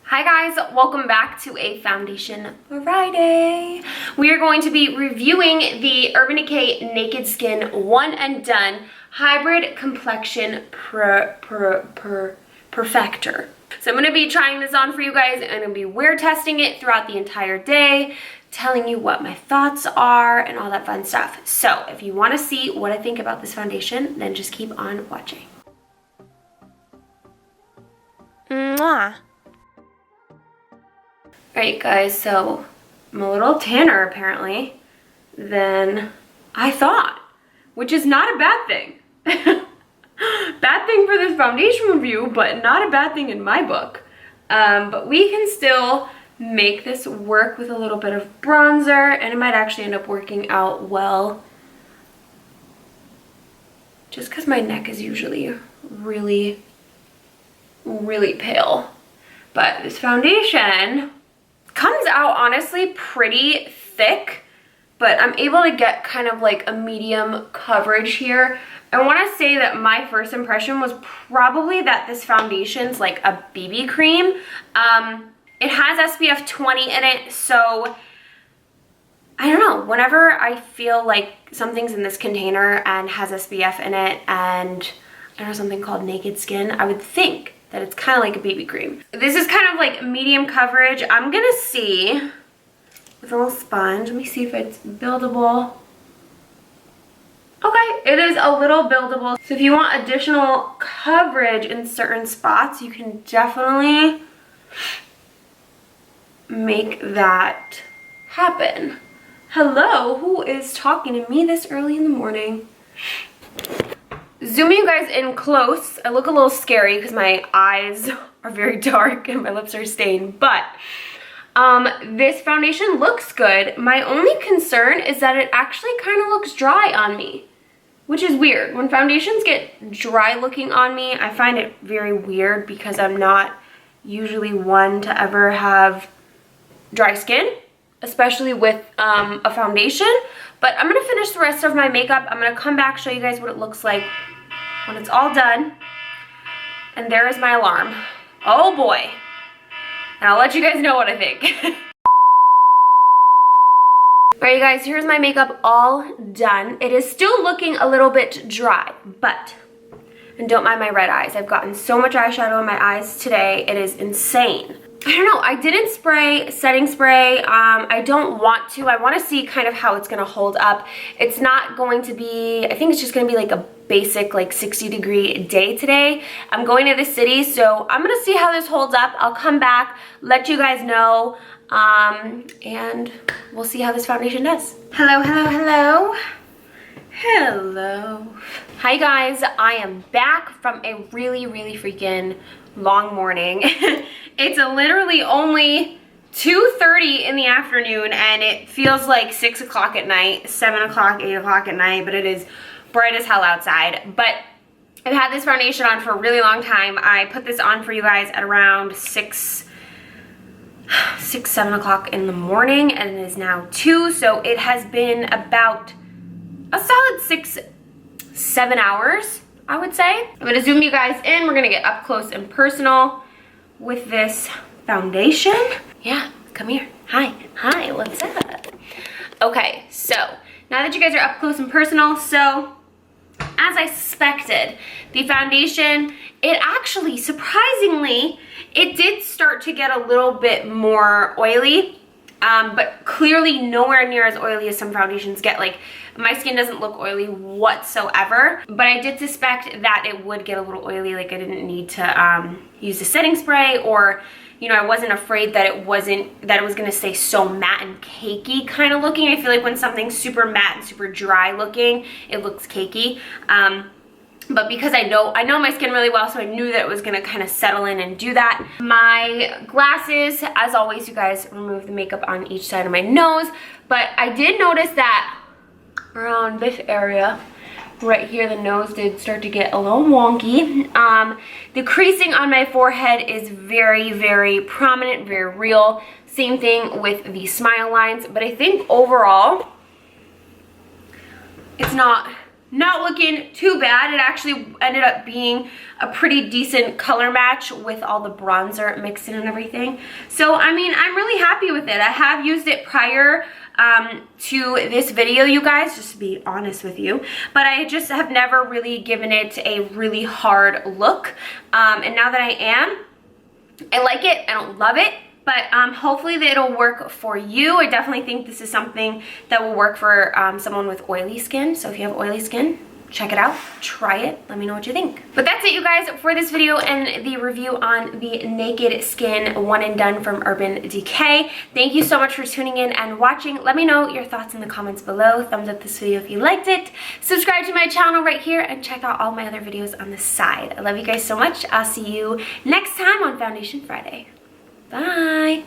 Hi guys, welcome back to a Foundation Friday. We are going to be reviewing the Urban Decay Naked Skin One and Done Hybrid Complexion Perfector. So I'm going to be trying this on for you guys, and I'm going to be wear testing it throughout the entire day, telling you what my thoughts are and all that fun stuff. So if you want to see what I think about this foundation, then just keep on watching. Mwah. Alright guys, so I'm a little tanner apparently than I thought, which is not a bad thing. Bad thing for this foundation review, but not a bad thing in my book. But we can still make this work with a little bit of bronzer, and it might actually end up working out well. Just because my neck is usually really pale. But this foundation comes out honestly pretty thick, but I'm able to get kind of like a medium coverage here. I want to say that my first impression was probably that this foundation's like a BB cream. It has SPF 20 in it, so I don't know, whenever I feel like something's in this container and has SPF in it and I don't know, something called Naked Skin, I would think that it's kind of like a BB cream. This is kind of like medium coverage. I'm gonna see with a little sponge. Let me see if it's buildable. Okay, it is a little buildable. So if you want additional coverage in certain spots, you can definitely make that happen. Hello, who is talking to me this early in the morning? Zooming you guys in close, I look a little scary because my eyes are very dark and my lips are stained, but this foundation looks good. My only concern is that it actually kind of looks dry on me, which is weird. When foundations get dry looking on me, I find it very weird because I'm not usually one to ever have dry skin, especially with a foundation. But I'm gonna finish the rest of my makeup. I'm gonna come back, show you guys what it looks like when it's all done. And there is my alarm. Oh boy. And I'll let you guys know what I think. Alright you guys, here's my makeup all done. It is still looking a little bit dry, but, and don't mind my red eyes. I've gotten so much eyeshadow in my eyes today. It is insane. I don't know, I didn't spray setting spray. I don't want to. I want to see kind of how it's going to hold up. It's not going to be, I think it's just going to be like a basic like 60-degree day today. I'm going to the city, so I'm going to see how this holds up. I'll come back, let you guys know, and we'll see how this foundation does. Hello, hello, hello. Hello. Hi guys, I am back from a really freaking long morning. It's literally only 2:30 in the afternoon and it feels like 6 o'clock at night, 7 o'clock, 8 o'clock at night, but it is bright as hell outside. But I've had this foundation on for a really long time. I put this on for you guys at around 6, 7 o'clock in the morning, and it is now 2, so it has been about a solid 6, 7 hours, I would say. I'm gonna zoom you guys in. We're gonna get up close and personal with this foundation. Yeah, come here. Hi, what's up? Okay, so now that you guys are up close and personal, so as I suspected, the foundation, it actually, surprisingly, it did start to get a little bit more oily, but clearly nowhere near as oily as some foundations get. Like, my skin doesn't look oily whatsoever, but I did suspect that it would get a little oily. Like, I didn't need to use the setting spray, or, you know, I wasn't afraid that it was gonna stay so matte and cakey kind of looking. I feel like when something's super matte and super dry looking, it looks cakey. But because I know my skin really well, so I knew that it was gonna kind of settle in and do that. My glasses, as always, you guys remove the makeup on each side of my nose, but I did notice that around this area right here, the nose did start to get a little wonky. The creasing on my forehead is very prominent, very real. Same thing with the smile lines, but I think overall it's not not looking too bad. It actually ended up being a pretty decent color match with all the bronzer mixed in and everything. So, I mean, I'm really happy with it. I have used it prior to this video, you guys, just to be honest with you, but I just have never really given it a really hard look. And now that I am, I like it. I don't love it, but hopefully that it'll work for you. I definitely think this is something that will work for someone with oily skin. So if you have oily skin, check it out, try it, let me know what you think. But that's it, you guys, for this video and the review on the Naked Skin One and Done from Urban Decay. Thank you so much for tuning in and watching. Let me know your thoughts in the comments below. Thumbs up this video if you liked it. Subscribe to my channel right here and check out all my other videos on the side. I love you guys so much. I'll see you next time on Foundation Friday. Bye.